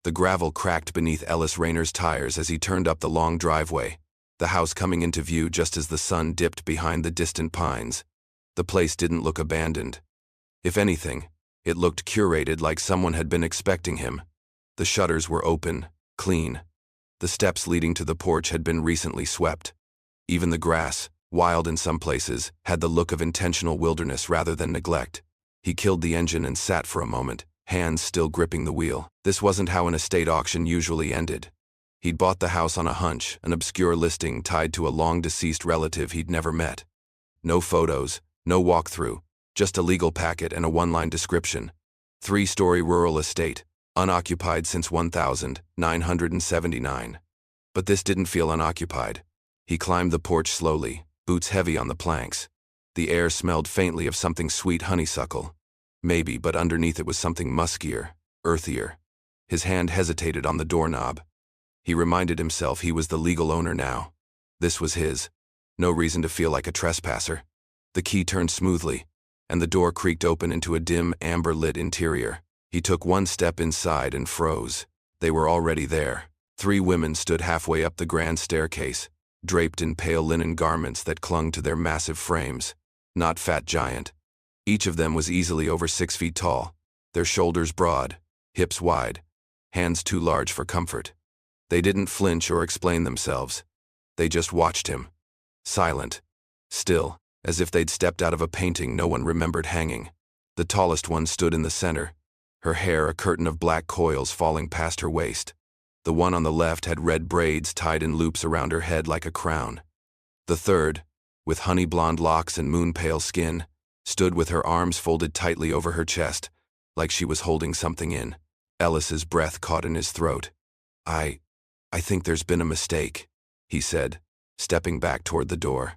The gravel cracked beneath Ellis Rayner's tires as he turned up the long driveway, the house coming into view just as the sun dipped behind the distant pines. The place didn't look abandoned. If anything, it looked curated, like someone had been expecting him. The shutters were open, clean. The steps leading to the porch had been recently swept. Even the grass, wild in some places, had the look of intentional wilderness rather than neglect. He killed the engine and sat for a moment, hands still gripping the wheel. This wasn't how an estate auction usually ended. He'd bought the house on a hunch, an obscure listing tied to a long-deceased relative he'd never met. No photos, no walkthrough, just a legal packet and a one-line description. 3-story rural estate, unoccupied since 1979. But this didn't feel unoccupied. He climbed the porch slowly, boots heavy on the planks. The air smelled faintly of something sweet, honeysuckle. Maybe, but underneath it was something muskier, earthier. His hand hesitated on the doorknob. He reminded himself he was the legal owner now. This was his. No reason to feel like a trespasser. The key turned smoothly, and the door creaked open into a dim, amber-lit interior. He took one step inside and froze. They were already there. 3 women stood halfway up the grand staircase, draped in pale linen garments that clung to their massive frames. Not fat giant. Each of them was easily over 6 feet tall, their shoulders broad, hips wide, hands too large for comfort. They didn't flinch or explain themselves. They just watched him. Silent. Still, as if they'd stepped out of a painting no one remembered hanging. The tallest one stood in the center, her hair a curtain of black coils falling past her waist. The one on the left had red braids tied in loops around her head like a crown. The third, with honey-blonde locks and moon-pale skin, stood with her arms folded tightly over her chest, like she was holding something in. Ellis's breath caught in his throat. I think there's been a mistake," he said, stepping back toward the door.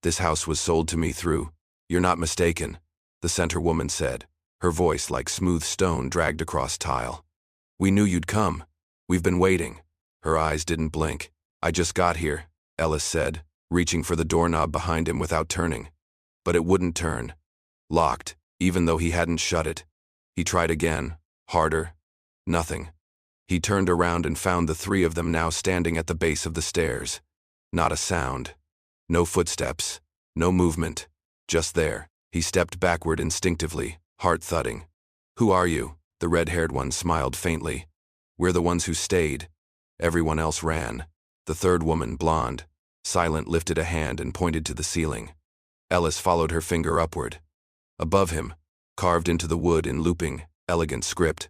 "This house was sold to me through—" "You're not mistaken," the center woman said, her voice like smooth stone dragged across tile. "We knew you'd come. We've been waiting." Her eyes didn't blink. "I just got here," Ellis said, reaching for the doorknob behind him without turning. But it wouldn't turn. Locked, even though he hadn't shut it. He tried again, harder. Nothing. He turned around and found the 3 of them now standing at the base of the stairs. Not a sound. No footsteps. No movement. Just there. He stepped backward instinctively, heart thudding. "Who are you?" The red-haired one smiled faintly. "We're the ones who stayed." Everyone else ran. The third woman, blonde, silent, lifted a hand and pointed to the ceiling. Ellis followed her finger upward. Above him, carved into the wood in looping, elegant script,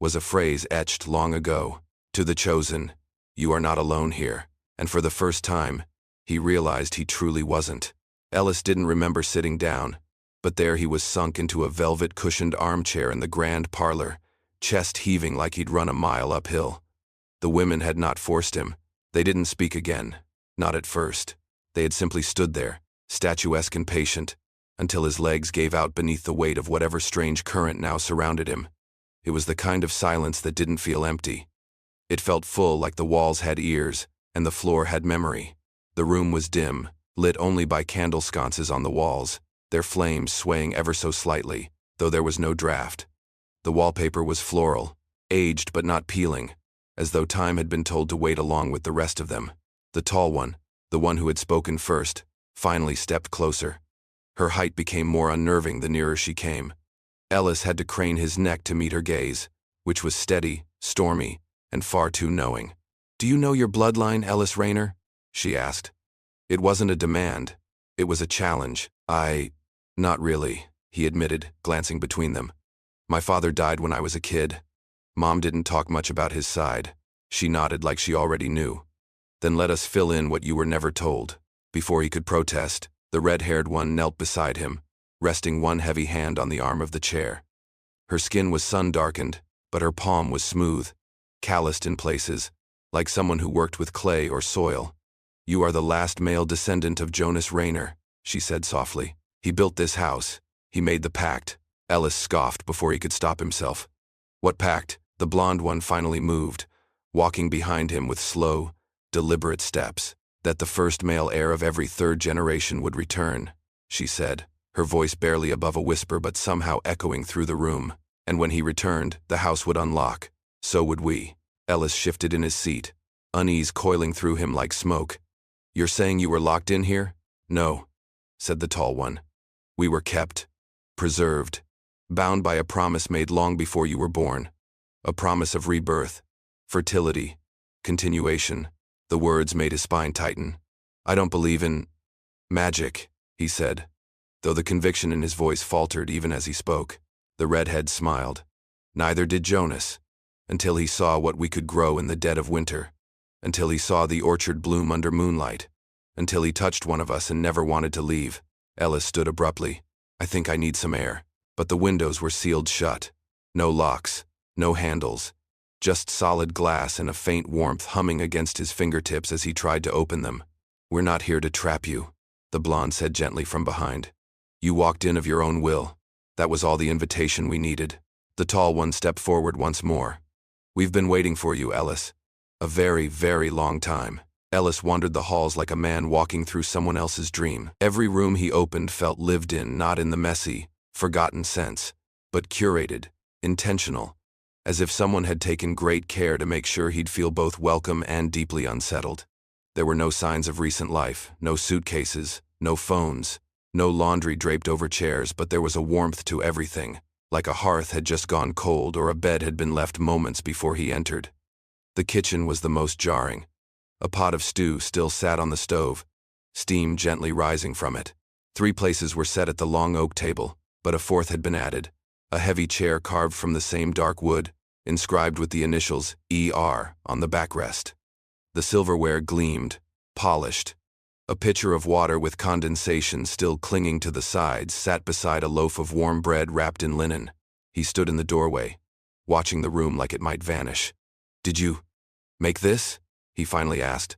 was a phrase etched long ago. "To the chosen, you are not alone here." And for the first time, he realized he truly wasn't. Ellis didn't remember sitting down, but there he was sunk into a velvet-cushioned armchair in the grand parlor, chest heaving like he'd run a mile uphill. The women had not forced him. They didn't speak again. Not at first. They had simply stood there, statuesque and patient, until his legs gave out beneath the weight of whatever strange current now surrounded him. It was the kind of silence that didn't feel empty. It felt full, like the walls had ears, and the floor had memory. The room was dim, lit only by candle sconces on the walls, their flames swaying ever so slightly, though there was no draft. The wallpaper was floral, aged but not peeling, as though time had been told to wait along with the rest of them. The tall one, the one who had spoken first, finally stepped closer. Her height became more unnerving the nearer she came. Ellis had to crane his neck to meet her gaze, which was steady, stormy, and far too knowing. "Do you know your bloodline, Ellis Rayner?" she asked. It wasn't a demand. It was a challenge. Not really," he admitted, glancing between them. "My father died when I was a kid. Mom didn't talk much about his side." She nodded like she already knew. "Then let us fill in what you were never told." Before he could protest, the red-haired one knelt beside him, resting one heavy hand on the arm of the chair. Her skin was sun-darkened, but her palm was smooth, calloused in places, like someone who worked with clay or soil. "You are the last male descendant of Jonas Rayner," she said softly. "He built this house. He made the pact." Ellis scoffed before he could stop himself. "What pact?" The blonde one finally moved, walking behind him with slow, deliberate steps. "That the first male heir of every 3rd generation would return," she said, her voice barely above a whisper but somehow echoing through the room. "And when he returned, the house would unlock. So would we." Ellis shifted in his seat, unease coiling through him like smoke. "You're saying you were locked in here?" "No," said the tall one. "We were kept, preserved, bound by a promise made long before you were born. A promise of rebirth, fertility, continuation." The words made his spine tighten. "I don't believe in magic," he said, though the conviction in his voice faltered even as he spoke. The redhead smiled. "Neither did Jonas, until he saw what we could grow in the dead of winter, until he saw the orchard bloom under moonlight, until he touched one of us and never wanted to leave." Ellis stood abruptly. "I think I need some air." But the windows were sealed shut. No locks, no handles, just solid glass and a faint warmth humming against his fingertips as he tried to open them. "We're not here to trap you," the blonde said gently from behind. "You walked in of your own will. That was all the invitation we needed." The tall one stepped forward once more. "We've been waiting for you, Ellis. A very, very long time." Ellis wandered the halls like a man walking through someone else's dream. Every room he opened felt lived in, not in the messy, forgotten sense, but curated, intentional, as if someone had taken great care to make sure he'd feel both welcome and deeply unsettled. There were no signs of recent life, no suitcases, no phones, no laundry draped over chairs, but there was a warmth to everything, like a hearth had just gone cold or a bed had been left moments before he entered. The kitchen was the most jarring. A pot of stew still sat on the stove, steam gently rising from it. 3 places were set at the long oak table, but a 4th had been added, a heavy chair carved from the same dark wood, inscribed with the initials ER on the backrest. The silverware gleamed, polished. A pitcher of water with condensation still clinging to the sides sat beside a loaf of warm bread wrapped in linen. He stood in the doorway, watching the room like it might vanish. "Did you make this?" he finally asked,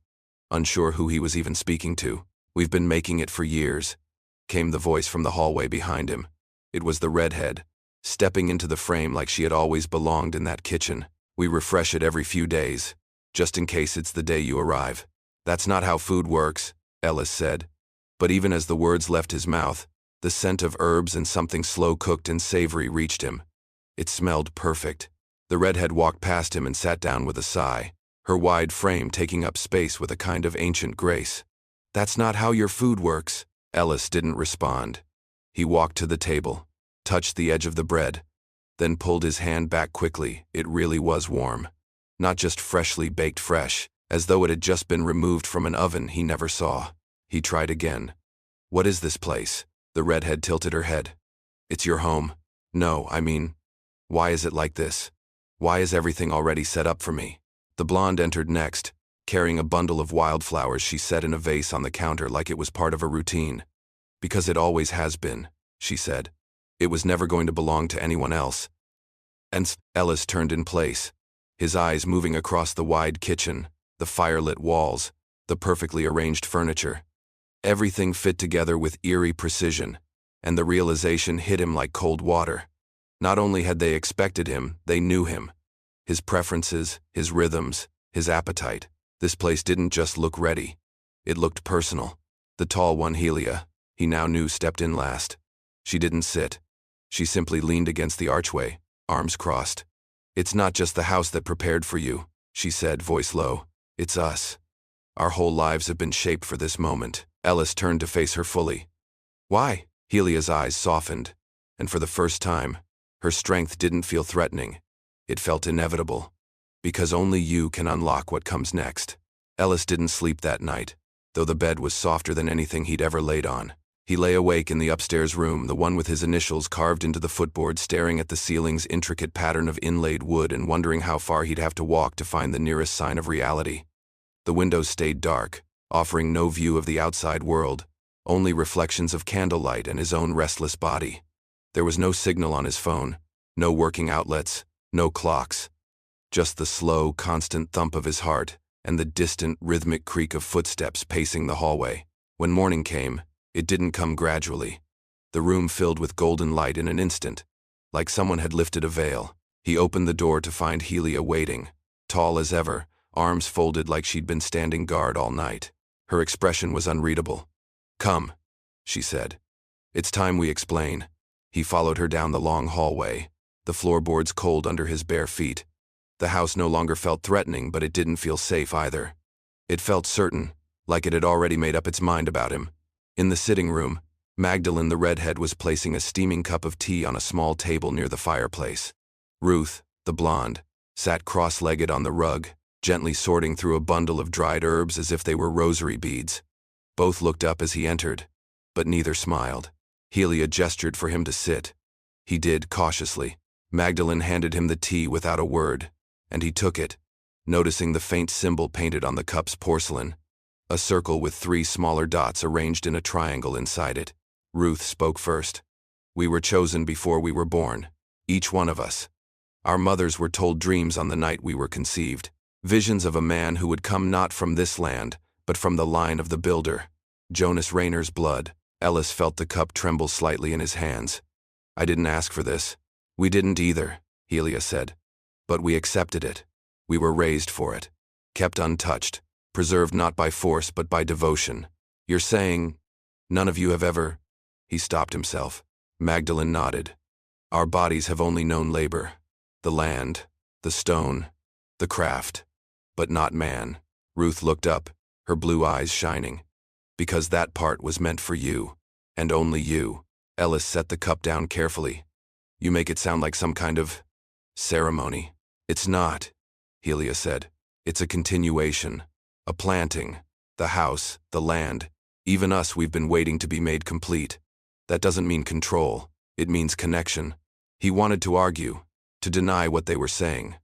unsure who he was even speaking to. "We've been making it for years," came the voice from the hallway behind him. It was the redhead, stepping into the frame like she had always belonged in that kitchen. "We refresh it every few days, just in case it's the day you arrive." "That's not how food works," Ellis said. But even as the words left his mouth, the scent of herbs and something slow-cooked and savory reached him. It smelled perfect. The redhead walked past him and sat down with a sigh, her wide frame taking up space with a kind of ancient grace. "That's not how your food works." Ellis didn't respond. He walked to the table, touched the edge of the bread, then pulled his hand back quickly. It really was warm. Not just freshly baked fresh, as though it had just been removed from an oven he never saw. He tried again. "What is this place?" The redhead tilted her head. "It's your home." "No, I mean, why is it like this? Why is everything already set up for me?" The blonde entered next, carrying a bundle of wildflowers she set in a vase on the counter like it was part of a routine. "Because it always has been," she said. "It was never going to belong to anyone else." And Ellis turned in place, his eyes moving across the wide kitchen, the firelit walls, the perfectly arranged furniture. Everything fit together with eerie precision, and the realization hit him like cold water. Not only had they expected him, they knew him. His preferences, his rhythms, his appetite. This place didn't just look ready. It looked personal. The tall one, Helia, he now knew stepped in last. She didn't sit. She simply leaned against the archway, arms crossed. "It's not just the house that prepared for you," she said, voice low. "It's us. Our whole lives have been shaped for this moment." Ellis turned to face her fully. "Why?" Helia's eyes softened, and for the first time, her strength didn't feel threatening. It felt inevitable. "Because only you can unlock what comes next." Ellis didn't sleep that night, though the bed was softer than anything he'd ever laid on. He lay awake in the upstairs room, the one with his initials carved into the footboard, staring at the ceiling's intricate pattern of inlaid wood and wondering how far he'd have to walk to find the nearest sign of reality. The windows stayed dark, offering no view of the outside world, only reflections of candlelight and his own restless body. There was no signal on his phone, no working outlets, no clocks. Just the slow, constant thump of his heart and the distant, rhythmic creak of footsteps pacing the hallway. When morning came, it didn't come gradually. The room filled with golden light in an instant, like someone had lifted a veil. He opened the door to find Helia waiting, tall as ever, arms folded like she'd been standing guard all night. Her expression was unreadable. "Come," she said. "It's time we explain." He followed her down the long hallway, the floorboards cold under his bare feet. The house no longer felt threatening, but it didn't feel safe either. It felt certain, like it had already made up its mind about him. In the sitting room, Magdalene the redhead was placing a steaming cup of tea on a small table near the fireplace. Ruth, the blonde, sat cross-legged on the rug, gently sorting through a bundle of dried herbs as if they were rosary beads. Both looked up as he entered, but neither smiled. Helia gestured for him to sit. He did, cautiously. Magdalene handed him the tea without a word, and he took it, noticing the faint symbol painted on the cup's porcelain, a circle with 3 smaller dots arranged in a triangle inside it. Ruth spoke first. "We were chosen before we were born, each one of us. Our mothers were told dreams on the night we were conceived, visions of a man who would come not from this land, but from the line of the builder, Jonas Rayner's blood." Ellis felt the cup tremble slightly in his hands. "I didn't ask for this." "We didn't either," Helia said. "But we accepted it. We were raised for it, kept untouched, preserved not by force but by devotion. You're saying none of you have ever—" He stopped himself. Magdalene nodded. "Our bodies have only known labor. The land, the stone, the craft, but not man." Ruth looked up, her blue eyes shining. "Because that part was meant for you, and only you." Ellis set the cup down carefully. "You make it sound like some kind of ceremony." "It's not," Helia said. "It's a continuation, a planting. The house, the land, even us, we've been waiting to be made complete. That doesn't mean control, it means connection." He wanted to argue, to deny what they were saying.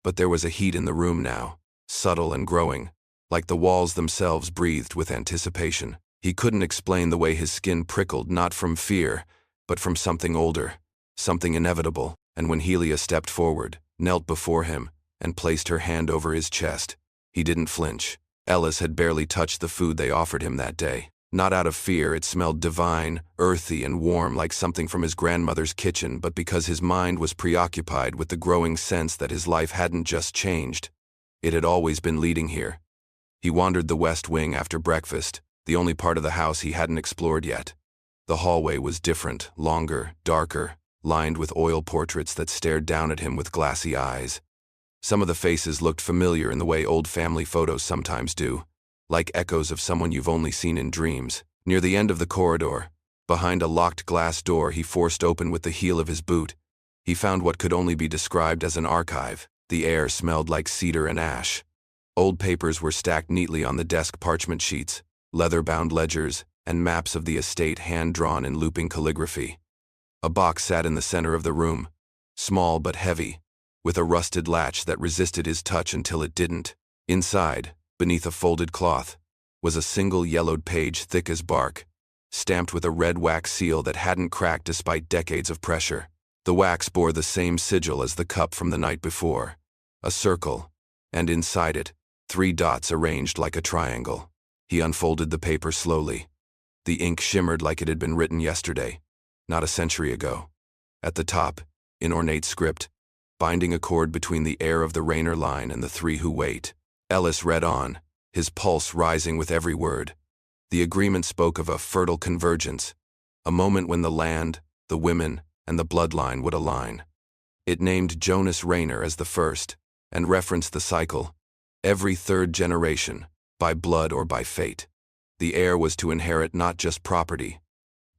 But there was a heat in the room now, subtle and growing, like the walls themselves breathed with anticipation. He couldn't explain the way his skin prickled, not from fear, but from something older, something inevitable. And when Helia stepped forward, knelt before him, and placed her hand over his chest, he didn't flinch. Ellis had barely touched the food they offered him that day. Not out of fear, it smelled divine, earthy, and warm like something from his grandmother's kitchen, but because his mind was preoccupied with the growing sense that his life hadn't just changed. It had always been leading here. He wandered the west wing after breakfast, the only part of the house he hadn't explored yet. The hallway was different, longer, darker, lined with oil portraits that stared down at him with glassy eyes. Some of the faces looked familiar in the way old family photos sometimes do, like echoes of someone you've only seen in dreams. Near the end of the corridor, behind a locked glass door he forced open with the heel of his boot, he found what could only be described as an archive. The air smelled like cedar and ash. Old papers were stacked neatly on the desk, parchment sheets, leather-bound ledgers, and maps of the estate hand-drawn in looping calligraphy. A box sat in the center of the room, small but heavy, with a rusted latch that resisted his touch until it didn't. Inside, beneath a folded cloth, was a single yellowed page thick as bark, stamped with a red wax seal that hadn't cracked despite decades of pressure. The wax bore the same sigil as the cup from the night before, a circle, and inside it, 3 dots arranged like a triangle. He unfolded the paper slowly. The ink shimmered like it had been written yesterday, not a century ago. At the top, in ornate script, binding a cord between the heir of the Rayner line and the 3 who wait. Ellis read on, his pulse rising with every word. The agreement spoke of a fertile convergence, a moment when the land, the women, and the bloodline would align. It named Jonas Rayner as the first, and referenced the cycle, every 3rd generation, by blood or by fate. The heir was to inherit not just property,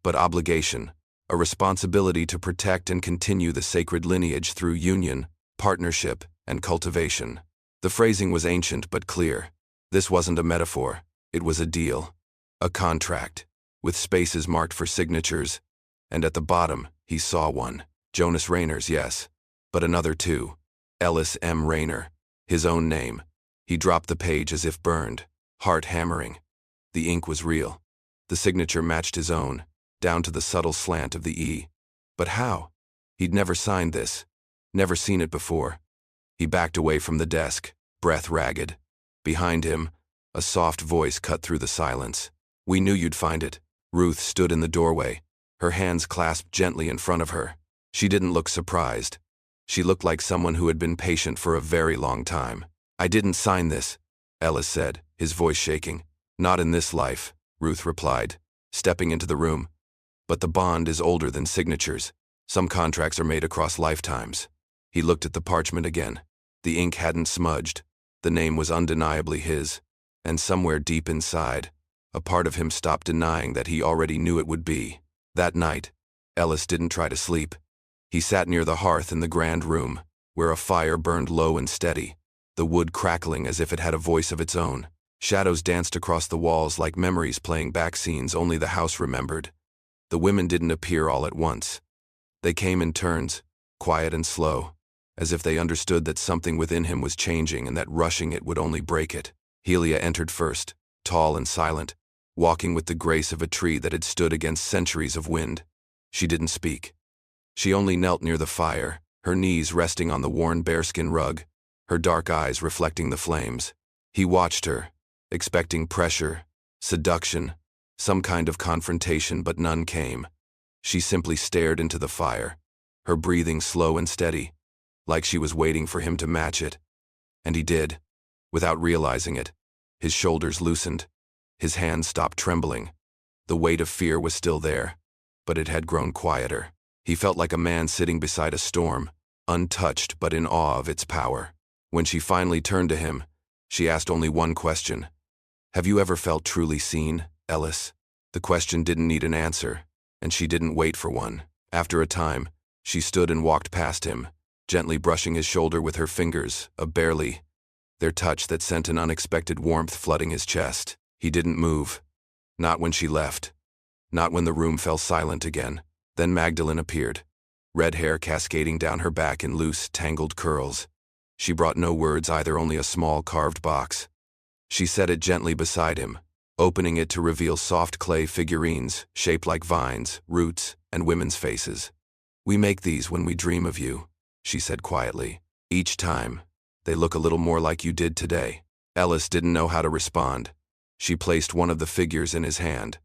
but obligation, a responsibility to protect and continue the sacred lineage through union, partnership, and cultivation. The phrasing was ancient but clear. This wasn't a metaphor, it was a deal, a contract, with spaces marked for signatures, and at the bottom, he saw one. Jonas Rayner's, yes, but another too. Ellis M. Rayner, his own name. He dropped the page as if burned, heart hammering. The ink was real. The signature matched his own, down to the subtle slant of the E. But how? He'd never signed this, never seen it before. He backed away from the desk, breath ragged. Behind him, a soft voice cut through the silence. "We knew you'd find it." Ruth stood in the doorway, her hands clasped gently in front of her. She didn't look surprised. She looked like someone who had been patient for a very long time. "I didn't sign this," Ellis said, his voice shaking. "Not in this life," Ruth replied, stepping into the room. "But the bond is older than signatures. Some contracts are made across lifetimes." He looked at the parchment again. The ink hadn't smudged. The name was undeniably his. And somewhere deep inside, a part of him stopped denying that he already knew it would be. That night, Ellis didn't try to sleep. He sat near the hearth in the grand room, where a fire burned low and steady, the wood crackling as if it had a voice of its own. Shadows danced across the walls like memories playing back scenes only the house remembered. The women didn't appear all at once. They came in turns, quiet and slow, as if they understood that something within him was changing and that rushing it would only break it. Helia entered first, tall and silent, walking with the grace of a tree that had stood against centuries of wind. She didn't speak. She only knelt near the fire, her knees resting on the worn bearskin rug, her dark eyes reflecting the flames. He watched her, expecting pressure, seduction, some kind of confrontation, but none came. She simply stared into the fire, her breathing slow and steady, like she was waiting for him to match it. And he did. Without realizing it, his shoulders loosened, his hands stopped trembling. The weight of fear was still there, but it had grown quieter. He felt like a man sitting beside a storm, untouched but in awe of its power. When she finally turned to him, she asked only one question. "Have you ever felt truly seen, Ellis?" The question didn't need an answer, and she didn't wait for one. After a time, she stood and walked past him, gently brushing his shoulder with her fingers, barely, their touch that sent an unexpected warmth flooding his chest. He didn't move. Not when she left. Not when the room fell silent again. Then Magdalene appeared, red hair cascading down her back in loose, tangled curls. She brought no words either, only a small carved box. She set it gently beside him, opening it to reveal soft clay figurines, shaped like vines, roots, and women's faces. "We make these when we dream of you," she said quietly. "Each time, they look a little more like you did today." Ellis didn't know how to respond. She placed one of the figures in his hand.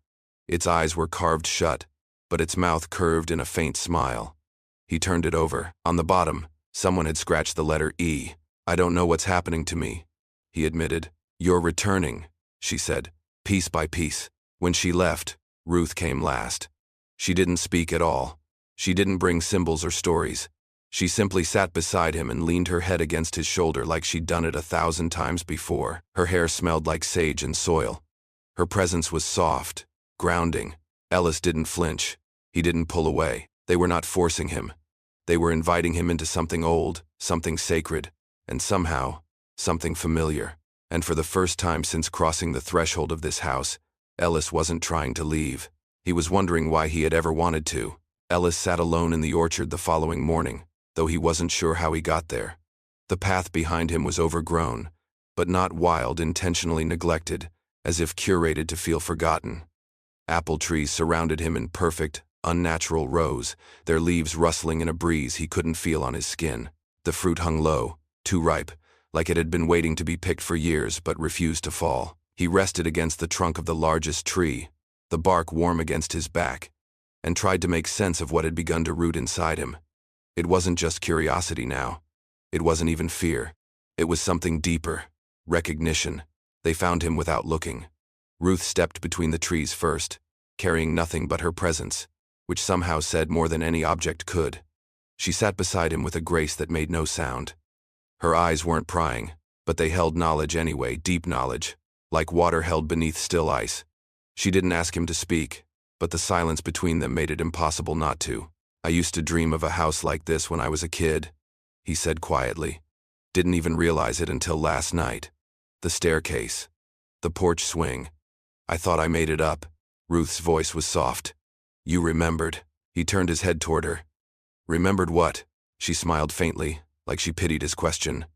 Its eyes were carved shut, but its mouth curved in a faint smile. He turned it over. On the bottom, someone had scratched the letter E. "I don't know what's happening to me," he admitted. "You're returning," she said, piece by piece. When she left, Ruth came last. She didn't speak at all. She didn't bring symbols or stories. She simply sat beside him and leaned her head against his shoulder like she'd done it 1,000 times before. Her hair smelled like sage and soil. Her presence was soft, grounding. Ellis didn't flinch. He didn't pull away. They were not forcing him. They were inviting him into something old, something sacred, and somehow, something familiar. And for the first time since crossing the threshold of this house, Ellis wasn't trying to leave. He was wondering why he had ever wanted to. Ellis sat alone in the orchard the following morning, though he wasn't sure how he got there. The path behind him was overgrown, but not wild, intentionally neglected, as if curated to feel forgotten. Apple trees surrounded him in perfect, unnatural rows, their leaves rustling in a breeze he couldn't feel on his skin. The fruit hung low, too ripe, like it had been waiting to be picked for years but refused to fall. He rested against the trunk of the largest tree, the bark warm against his back, and tried to make sense of what had begun to root inside him. It wasn't just curiosity now. It wasn't even fear. It was something deeper. Recognition. They found him without looking. Ruth stepped between the trees first, carrying nothing but her presence, which somehow said more than any object could. She sat beside him with a grace that made no sound. Her eyes weren't prying, but they held knowledge anyway, deep knowledge, like water held beneath still ice. She didn't ask him to speak, but the silence between them made it impossible not to. "I used to dream of a house like this when I was a kid," he said quietly. "Didn't even realize it until last night. The staircase. The porch swing. I thought I made it up." Ruth's voice was soft. "You remembered." He turned his head toward her. "Remembered what?" She smiled faintly, like she pitied his question.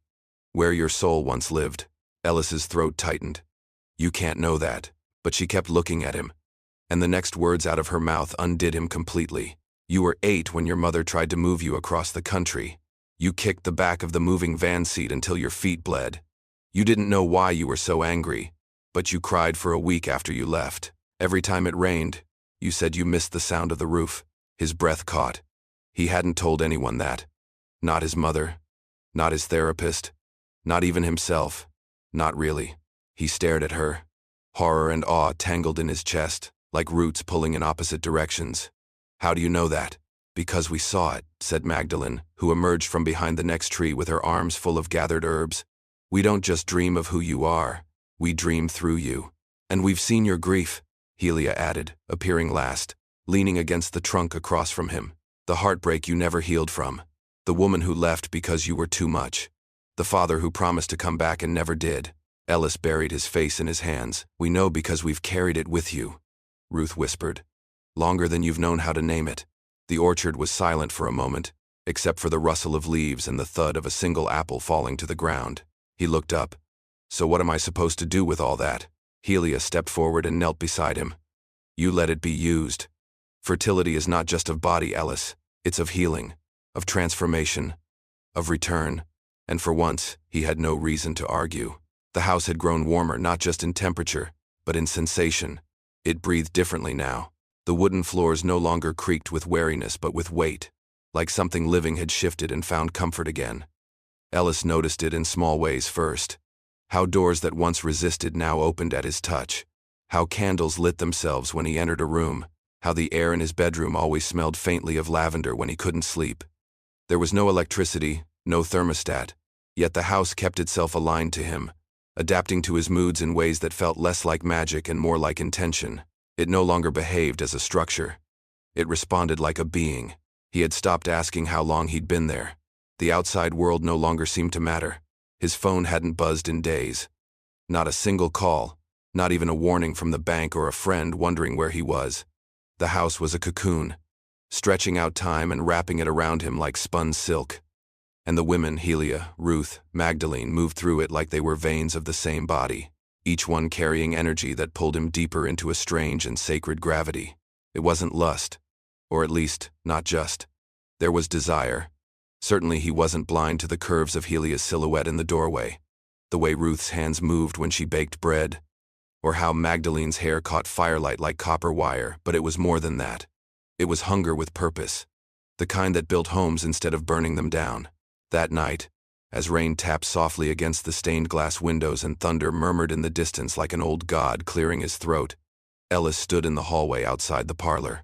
"Where your soul once lived." Ellis's throat tightened. "You can't know that." But she kept looking at him, and the next words out of her mouth undid him completely. "You were 8 when your mother tried to move you across the country. You kicked the back of the moving van seat until your feet bled. You didn't know why you were so angry, but you cried for a week after you left. Every time it rained, you said you missed the sound of the roof." His breath caught. He hadn't told anyone that. Not his mother. Not his therapist. Not even himself. Not really. He stared at her. Horror and awe tangled in his chest, like roots pulling in opposite directions. "How do you know that?" Because we saw it, said Magdalene, who emerged from behind the next tree with her arms full of gathered herbs. We don't just dream of who you are, we dream through you. And we've seen your grief, Helia added, appearing last, leaning against the trunk across from him. The heartbreak you never healed from. The woman who left because you were too much. The father who promised to come back and never did. Ellis buried his face in his hands. We know because we've carried it with you, Ruth whispered. Longer than you've known how to name it. The orchard was silent for a moment, except for the rustle of leaves and the thud of a single apple falling to the ground. He looked up. So what am I supposed to do with all that? Helia stepped forward and knelt beside him. You let it be used. Fertility is not just of body, Ellis. It's of healing, of transformation, of return. And for once, he had no reason to argue. The house had grown warmer not just in temperature, but in sensation. It breathed differently now. The wooden floors no longer creaked with wariness but with weight, like something living had shifted and found comfort again. Ellis noticed it in small ways first. How doors that once resisted now opened at his touch. How candles lit themselves when he entered a room. How the air in his bedroom always smelled faintly of lavender when he couldn't sleep. There was no electricity, no thermostat, yet the house kept itself aligned to him, adapting to his moods in ways that felt less like magic and more like intention. It no longer behaved as a structure. It responded like a being. He had stopped asking how long he'd been there. The outside world no longer seemed to matter. His phone hadn't buzzed in days. Not a single call, not even a warning from the bank or a friend wondering where he was. The house was a cocoon, stretching out time and wrapping it around him like spun silk. And the women, Helia, Ruth, Magdalene, moved through it like they were veins of the same body, each one carrying energy that pulled him deeper into a strange and sacred gravity. It wasn't lust, or at least, not just. There was desire. Certainly he wasn't blind to the curves of Helia's silhouette in the doorway, the way Ruth's hands moved when she baked bread, or how Magdalene's hair caught firelight like copper wire, but it was more than that. It was hunger with purpose, the kind that built homes instead of burning them down. That night, as rain tapped softly against the stained glass windows and thunder murmured in the distance like an old god clearing his throat, Ellis stood in the hallway outside the parlor.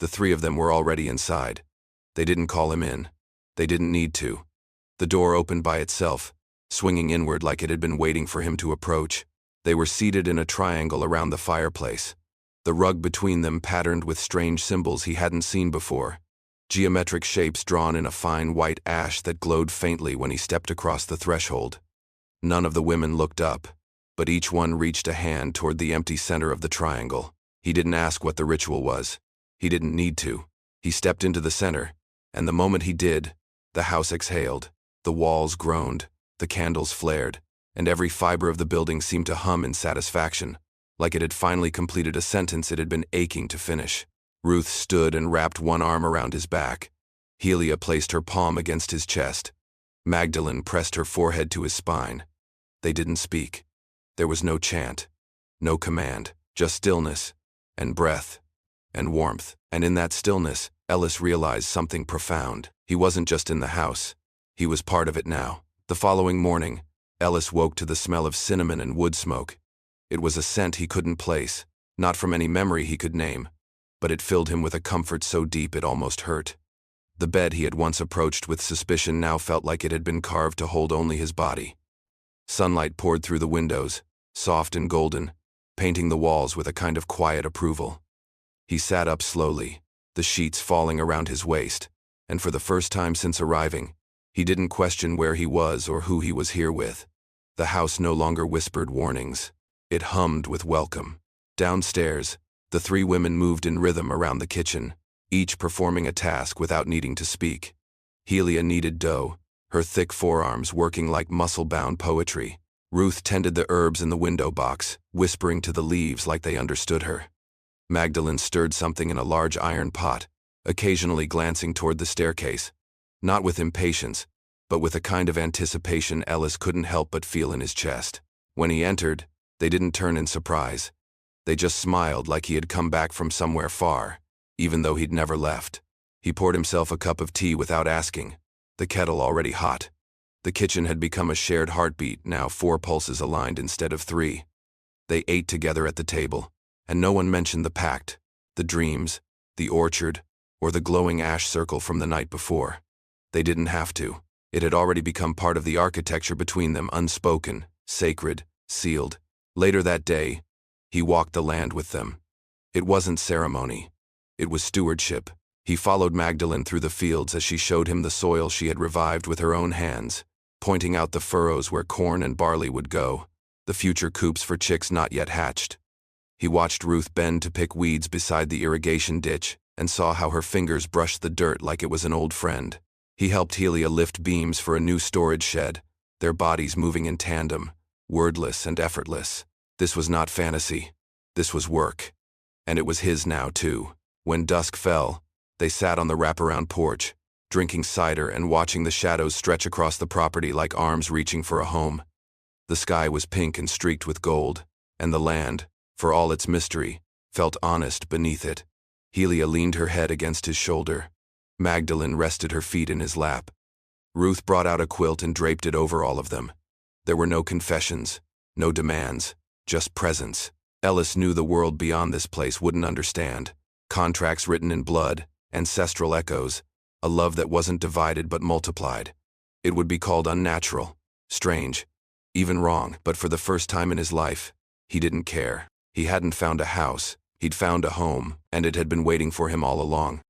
The three of them were already inside. They didn't call him in. They didn't need to. The door opened by itself, swinging inward like it had been waiting for him to approach. They were seated in a triangle around the fireplace, the rug between them patterned with strange symbols he hadn't seen before, geometric shapes drawn in a fine white ash that glowed faintly when he stepped across the threshold. None of the women looked up, but each one reached a hand toward the empty center of the triangle. He didn't ask what the ritual was. He didn't need to. He stepped into the center, and the moment he did, the house exhaled. The walls groaned, the candles flared, and every fiber of the building seemed to hum in satisfaction, like it had finally completed a sentence it had been aching to finish. Ruth stood and wrapped one arm around his back. Helia placed her palm against his chest. Magdalene pressed her forehead to his spine. They didn't speak. There was no chant, no command, just stillness, and breath, and warmth. And in that stillness, Ellis realized something profound. He wasn't just in the house. He was part of it now. The following morning, Ellis woke to the smell of cinnamon and wood smoke. It was a scent he couldn't place, not from any memory he could name, but it filled him with a comfort so deep it almost hurt. The bed he had once approached with suspicion now felt like it had been carved to hold only his body. Sunlight poured through the windows, soft and golden, painting the walls with a kind of quiet approval. He sat up slowly, the sheets falling around his waist, and for the first time since arriving, he didn't question where he was or who he was here with. The house no longer whispered warnings. It hummed with welcome. Downstairs, the three women moved in rhythm around the kitchen, each performing a task without needing to speak. Helia kneaded dough, her thick forearms working like muscle-bound poetry. Ruth tended the herbs in the window box, whispering to the leaves like they understood her. Magdalene stirred something in a large iron pot, occasionally glancing toward the staircase, not with impatience, but with a kind of anticipation Ellis couldn't help but feel in his chest. When he entered, they didn't turn in surprise. They just smiled like he had come back from somewhere far, even though he'd never left. He poured himself a cup of tea without asking, the kettle already hot. The kitchen had become a shared heartbeat, now 4 pulses aligned instead of 3. They ate together at the table, and no one mentioned the pact, the dreams, the orchard, or the glowing ash circle from the night before. They didn't have to. It had already become part of the architecture between them, unspoken, sacred, sealed. Later that day, he walked the land with them. It wasn't ceremony. It was stewardship. He followed Magdalene through the fields as she showed him the soil she had revived with her own hands, pointing out the furrows where corn and barley would go, the future coops for chicks not yet hatched. He watched Ruth bend to pick weeds beside the irrigation ditch and saw how her fingers brushed the dirt like it was an old friend. He helped Helia lift beams for a new storage shed, their bodies moving in tandem, wordless and effortless. This was not fantasy. This was work. And it was his now, too. When dusk fell, they sat on the wraparound porch, drinking cider and watching the shadows stretch across the property like arms reaching for a home. The sky was pink and streaked with gold, and the land, for all its mystery, felt honest beneath it. Helia leaned her head against his shoulder. Magdalene rested her feet in his lap. Ruth brought out a quilt and draped it over all of them. There were no confessions, no demands, just presence. Ellis knew the world beyond this place wouldn't understand. Contracts written in blood, ancestral echoes, a love that wasn't divided but multiplied. It would be called unnatural, strange, even wrong, but for the first time in his life, he didn't care. He hadn't found a house, he'd found a home, and it had been waiting for him all along.